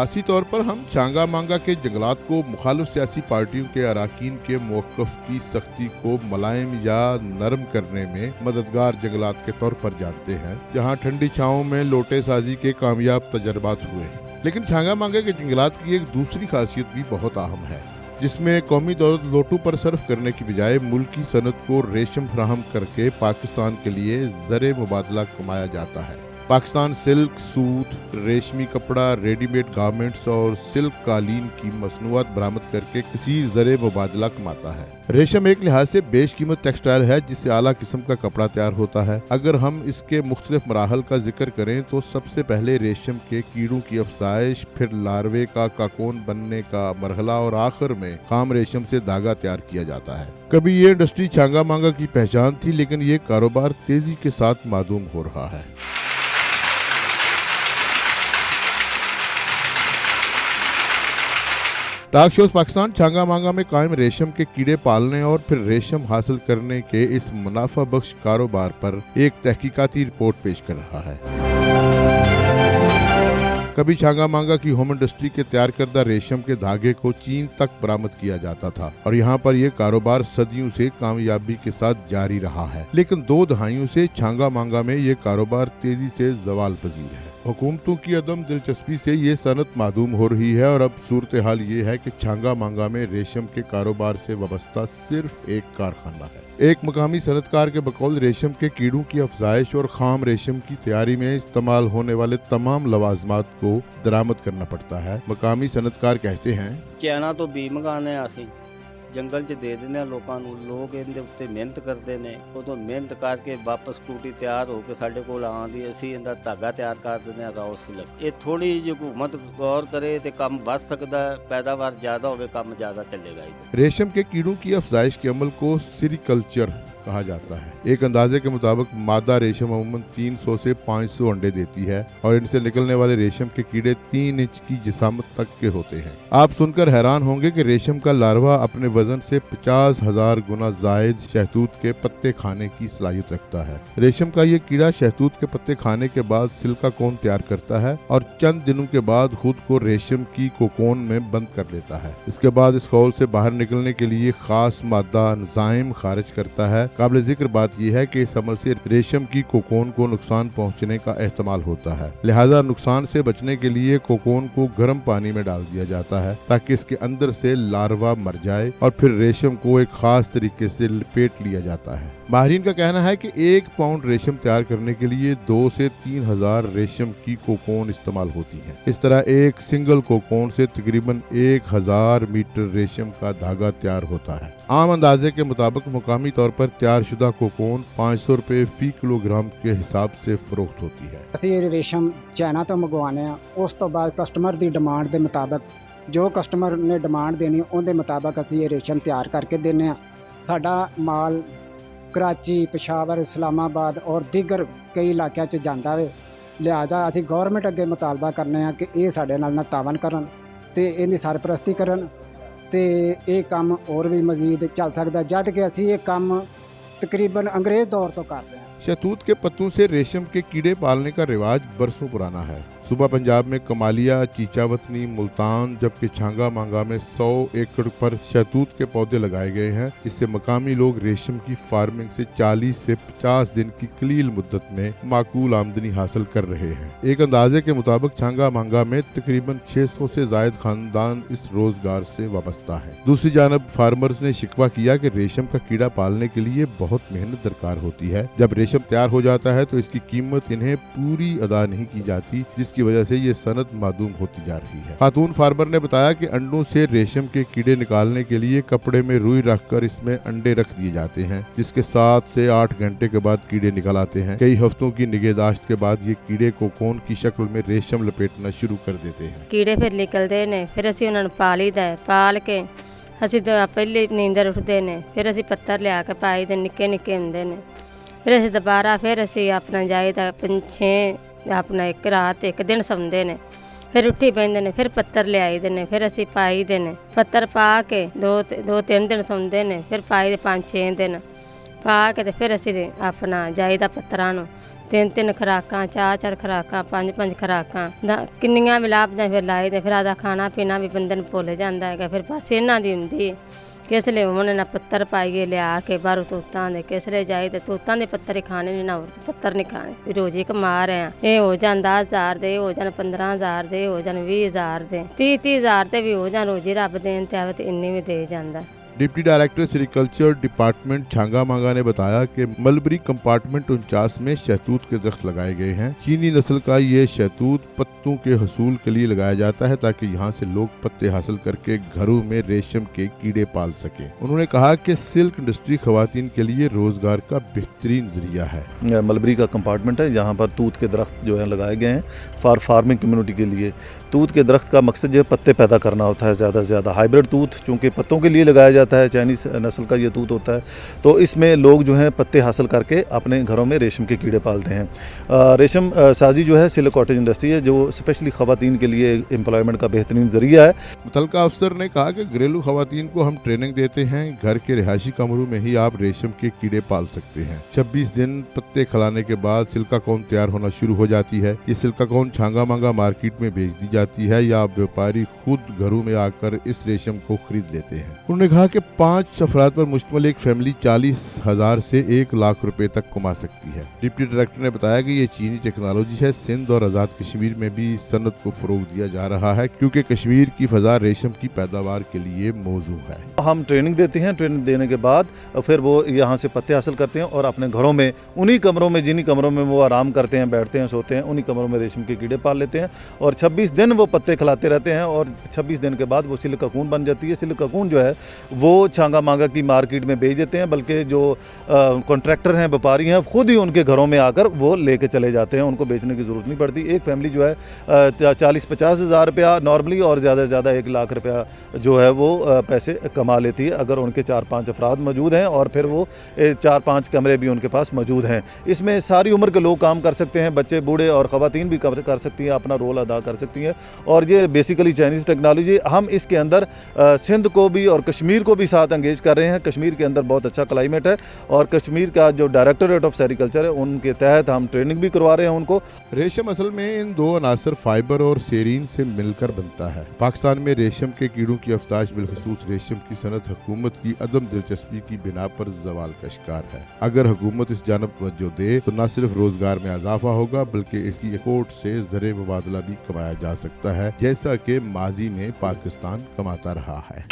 खासी तौर पर हम चांगा मांगा के जंगलात को मुखालिफ सियासी पार्टियों के अराकीन के मौक़िफ़ की सख्ती को मुलायम या नरम करने में मददगार जंगलात के तौर पर जानते हैं, जहाँ ठंडी छाँव में लोटे साजी के कामयाब तजर्बात हुए। लेकिन चांगा मांगा के जंगलात की एक दूसरी खासियत भी बहुत अहम है, जिसमें कौमी दौलत लोटू पर सर्फ करने की बजाय मुल्की सनत को रेशम फराहम करके पाकिस्तान के लिए ज़र मुबादला कमाया जाता है। पाकिस्तान सिल्क, सूत, रेशमी कपड़ा, रेडीमेड गारमेंट्स और सिल्क कालीन की मसनूआत बरामद करके किसी ज़र मुबादला कमाता है। रेशम एक लिहाज से बेशकीमत टेक्सटाइल है जिससे आला किस्म का कपड़ा तैयार होता है। अगर हम इसके मुख्तलिफ मराहल का जिक्र करें तो सबसे पहले रेशम के कीड़ों की अफजाइश, फिर लार्वे का काकोन बनने का मरहला और आखिर में खाम रेशम से धागा तैयार किया जाता है। कभी ये इंडस्ट्री चांगा मांगा की पहचान थी, लेकिन ये कारोबार तेजी के साथ मादूम हो रहा है। डाक शोज पाकिस्तान चांगा मांगा में कायम रेशम के कीड़े पालने और फिर रेशम हासिल करने के इस मुनाफा बख्श कारोबार पर एक तहकीकाती रिपोर्ट पेश कर रहा है। कभी चांगा मांगा की होम इंडस्ट्री के तैयार करदा रेशम के धागे को चीन तक बरामद किया जाता था और यहाँ पर यह कारोबार सदियों से कामयाबी के साथ जारी रहा है। लेकिन 2 दहाइयों से चांगा मांगा में ये कारोबार तेजी से जवाल पजीर है। हुकूमतों की अदम दिलचस्पी से ये सनत मादूम हो रही है और अब सूरत हाल ये है कि चांगा मांगा में रेशम के कारोबार से वाबस्ता सिर्फ एक कारखाना है। एक मकामी सनतकार के बकौल रेशम के कीड़ों की अफजाइश और खाम रेशम की तैयारी में इस्तेमाल होने वाले तमाम लवाजमात को दरामद करना पड़ता है। मकामी सनतकार कहते हैं, चैना तो बी मंगाने आसी जंगल च दे देने लोगों ਨੂੰ, लोग इनके उत्ते मेहनत करते हैं, उदों मेहनत करके वापस टूटी तैयार होकर साढ़े कोल आंदी, असीं इहदा धागा तैयार कर देने रॉ सिल्क। ये थोड़ी जी हुकूमत गौर करे तो काम बढ़ सकता है, पैदावार ज़्यादा होवे, काम ज़्यादा चलेगा। इधर रेशम के कीड़ों की अफजाइश के अमल को सेरीकल्चर कहा जाता है। एक अंदाजे के मुताबिक मादा रेशम अमूमन 300 से 500 अंडे देती है और इनसे निकलने वाले रेशम के कीड़े 3 इंच की जिसामत तक के होते हैं। आप सुनकर हैरान होंगे कि रेशम का लार्वा अपने वजन से 50,000 गुना जायद शहतूत के पत्ते खाने की सलाहियत रखता है। रेशम का ये कीड़ा शहतूत के पत्ते खाने के बाद सिल्का कोन तैयार करता है और चंद दिनों के बाद खुद को रेशम की कोकोन में बंद कर लेता है। इसके बाद इस खौल से बाहर निकलने के लिए खास मादा एंजाइम खारिज करता है। काबिल जिक्र बात यह है कि इस अमल से रेशम की कोकोन को नुकसान पहुंचने का एहतमाल होता है। लिहाजा नुकसान से बचने के लिए कोकोन को गर्म पानी में डाल दिया जाता है ताकि इसके अंदर से लार्वा मर जाए और फिर रेशम को एक खास तरीके से लपेट लिया जाता है। माहिरीन का कहना है कि 1 पाउंड रेशम तैयार करने के लिए 2 से 3,000 रेशम की कोकोन इस्तेमाल होती है। इस तरह एक सिंगल कोकोन से तकरीबन 1,000 मीटर रेशम का धागा तैयार होता है। आम अंदाजे के मुताबिक मुकामी तौर पर तैयार शुदा कोकोन 500 रुपए फी किलोग्राम के हिसाब से फरोख्त होती है। ਅਸੀਂ ਰੇਸ਼ਮ ਚਾਈਨਾ ਤੋਂ ਮੰਗਵਾਉਂਦੇ ਆ, ਉਸ ਤੋਂ ਬਾਅਦ ਕਸਟਮਰ ਦੀ ਡਿਮਾਂਡ ਦੇ ਮੁਤਾਬਕ ਜੋ ਕਸਟਮਰ ਨੇ ਡਿਮਾਂਡ ਦੇਣੀ ਉਹਦੇ ਮੁਤਾਬਕ ਅਸੀਂ ਇਹ ਰੇਸ਼ਮ ਤਿਆਰ ਕਰਕੇ ਦਿੰਦੇ ਆ। ਸਾਡਾ ਮਾਲ कराची, पेशावर, इस्लामाबाद और दीगर कई इलाकों च जाता है। लिहाजा असी गौरमेंट अगे मुतालबा करने कि ये साडे नाल तावन करन ते इहदी सरपरस्ती करन ते ये काम और भी मजीद चल सकता, जद कि असी ये काम तकरीबन अंग्रेज़ दौर तो कर रहे हैं। शहतूत के पत्तों से रेशम के कीड़े पालने का रिवाज बरसों पुराना है। सूबा पंजाब में कमालिया, चीचावतनी, मुल्तान, जबकि चांगा मांगा में 100 एकड़ पर शहतूत के पौधे लगाए गए हैं, जिससे मकामी लोग रेशम की फार्मिंग से 40 से 50 दिन की कलील मुद्दत में माकूल आमदनी हासिल कर रहे हैं। एक अंदाजे के मुताबिक चांगा मांगा में तकरीबन 600 से जायद खानदान इस रोजगार से वाबस्ता है। दूसरी जानब फार्मर्स ने शिकवा किया कि रेशम का कीड़ा पालने के लिए बहुत मेहनत दरकार होती है। जब रेशम तैयार हो जाता है तो इसकी कीमत इन्हें पूरी अदा नहीं की जाती, जिसकी वजह से ये सनत मादूम होती जा रही है। खातून फार्मर ने बताया कि अंडों से रेशम के कीड़े निकालने के लिए कपड़े में रुई रखकर इसमें अंडे रख दिए जाते हैं, जिसके 7 से 8 घंटे के बाद कीड़े निकल आते हैं। कई हफ्तों की निगहदाश्त के बाद ये कीड़े कोकोन की शक्ल में रेशम लपेटना शुरू कर देते हैं। कीड़े फिर निकलते ने, फिर असी उन्होंने पालीदा है, पाल के असी तो पहले नींदर उठते ने, फिर असी पत्थर लिया के पाई दे, निक्के निक्के होंदे ने, फिर असी दोबारा फिर असी अपना जाईदा 5-6 अपना एक रात एक दिन सौंदे ने, फिर उठी पैंदे ने, फिर पत्थर लियाई दे ने, फिर असी पाई दे ने, पत्थर पा के 2-3 दिन सौंदे ने, फिर पाई दे 5-6 दिन पा के ते फिर असी अपना जाईदा पत्थरां नूं 3-3 ਖੁਰਾਕਾਂ 4-4 ਖੁਰਾਕਾਂ 5-5 ਖੁਰਾਕਾਂ ਕਿੰਨੀਆਂ ਵੀ ਲਾਭਦਾਂ ਫਿਰ ਲਾਏ ਤੇ ਫਿਰ ਆਦਾ ਖਾਣਾ ਪੀਣਾ ਵੀ ਬੰਦੇ ਨੂੰ ਭੁੱਲ ਜਾਂਦਾ ਹੈਗਾ। ਫਿਰ ਬਸ ਇਹਨਾਂ ਦੀ ਹੁੰਦੀ ਕਿਸ ਲਈ ਉਹਨਾਂ ਨੇ ਪੱਤਰ ਪਾਈਏ ਲਿਆ ਕੇ ਬਾਹਰੋਂ ਤੂਤਾਂ ਦੇ ਕਿਸ ਲਈ ਜਾਏ ਤੇ ਤੂਤਾਂ ਦੇ ਪੱਤਰ ਹੀ ਖਾਣੇ ਨੇ ਨਾ ਹੋਰ ਪੱਤਰ ਨਹੀਂ ਖਾਣੇ। ਵੀ ਰੋਜ਼ੀ ਕਮਾ ਰਹੇ ਆ, ਇਹ ਹੋ ਜਾਣ 10,000 ਦੇ, ਹੋ ਜਾਣ 15,000 ਦੇ, ਹੋ ਜਾਣ 20,000 ਦੇ, 30,000 ਤੇ ਵੀ ਹੋ ਜਾਣ। ਰੋਜ਼ੀ ਰੱਬ ਦੇਣ ਤੇ ਆਵੇ ਤੇ ਇੰਨੀ ਵੀ ਦੇ ਜਾਂਦਾ। Deputy director sericulture department Changa मांगा ने बताया कि मलबरी कंपार्टमेंट 49 में शहतूत के दरख्त लगाए गए हैं। चीनी नस्ल का ये शहतूत पत्तों के हसूल के लिए लगाया जाता है ताकि यहाँ से लोग पत्ते हासिल करके घरों में रेशम के कीड़े पाल सके। उन्होंने कहा कि सिल्क इंडस्ट्री खवातीन के लिए रोजगार का बेहतरीन जरिया है। मलबरी का कंपार्टमेंट है, यहाँ पर तूत के दरख्त जो है लगाए गए हैं फॉर फार्मिंग कम्युनिटी के लिए। तूत के दरख्त का मकसद जो है पत्ते पैदा करना होता है ज़्यादा से ज़्यादा। हाइब्रिड तूत चूँकि पत्तों के लिए लगाया जाता है, चाइनीज़ नस्ल का ये तूत होता है, तो इसमें लोग जो हैं पत्ते हासिल करके अपने घरों में रेशम के कीड़े पालते हैं। रेशम साजी जो है सिल्क कॉटेज इंडस्ट्री है जो स्पेशली खवातीन के लिए एम्प्लॉयमेंट का बेहतरीन ज़रिया है। मुतलका अफसर ने कहा कि घरेलू खवातीन को हम ट्रेनिंग देते हैं, घर के रिहायशी कमरों में ही आप रेशम के कीड़े पाल सकते हैं। 26 दिन पत्ते खिलाने के बाद सिल्का कौन तैयार होना शुरू हो जाती है। ये सिल्का कौन छांगा मांगा मार्केट में भेज दी जाती है या व्यापारी खुद घरों में आकर इस रेशम को खरीद लेते हैं। उन्होंने कहा कि 5 अफराद पर मुश्तमिल एक फैमिली 40,000 से 1 लाख रुपए तक कमा सकती है। डिप्टी डायरेक्टर ने बताया कि ये चीनी टेक्नोलॉजी है। सिंध और आज़ाद कश्मीर में भी सनत को फरोग दिया जा रहा है क्योंकि कश्मीर की फजा रेशम की पैदावार के लिए मौजू है। हम ट्रेनिंग देते हैं, ट्रेनिंग देने के बाद फिर वो यहाँ से पत्ते हासिल करते हैं और अपने घरों में उन्हीं कमरों में जिन्हीं कमरों में वो आराम करते हैं, बैठते हैं, सोते हैं, उन्हीं कमरों में रेशम के कीड़े पाल लेते हैं और 26 दिन वो पत्ते खिलाते रहते हैं और 26 दिन के बाद वो सिल्क ककून बन जाती है। सिल्क ककून जो है वो छांगा मांगा की मार्केट में बेच देते हैं, बल्कि जो कॉन्ट्रैक्टर हैं, व्यापारी हैं, खुद ही उनके घरों में आकर वो लेके चले जाते हैं, उनको बेचने की ज़रूरत नहीं पड़ती। एक फैमिली जो है 40-50 हज़ार रुपया नॉर्मली और ज़्यादा से ज़्यादा 1 लाख रुपया जो है वो पैसे कमा लेती है अगर उनके 4-5 अफराद मौजूद हैं और फिर वो 4-5 कमरे भी उनके पास मौजूद हैं। इसमें सारी उम्र के लोग काम कर सकते हैं, बच्चे, बूढ़े और ख़वातीन भी कर सकती हैं, अपना रोल अदा कर सकती हैं। और ये बेसिकली चाइनीज़ टेक्नोलॉजी हम इसके अंदर सिंध को भी और कश्मीर को भी साथ एंगेज कर रहे हैं। कश्मीर के अंदर बहुत अच्छा क्लाइमेट है और कश्मीर का जो डायरेक्टोरेट ऑफ सेरिकल्चर है उनके तहत हम ट्रेनिंग भी करवा रहे हैं उनको। रेशम असल में इन 2 अनासर फाइबर और सेरीन से मिलकर बनता है। पाकिस्तान में रेशम के कीड़ों की अफसाश बिलखसूस रेशम की सनत हुकूमत की अदम दिलचस्पी की बिना पर ज़वाल का शिकार है। अगर हुकूमत इस जानब तवज्जो दे तो न सिर्फ रोजगार में इजाफा होगा बल्कि इसकी एक्सपोर्ट से ज़र मुबादला भी कमाया जा सकता है जैसा कि माजी में पाकिस्तान कमाता रहा है।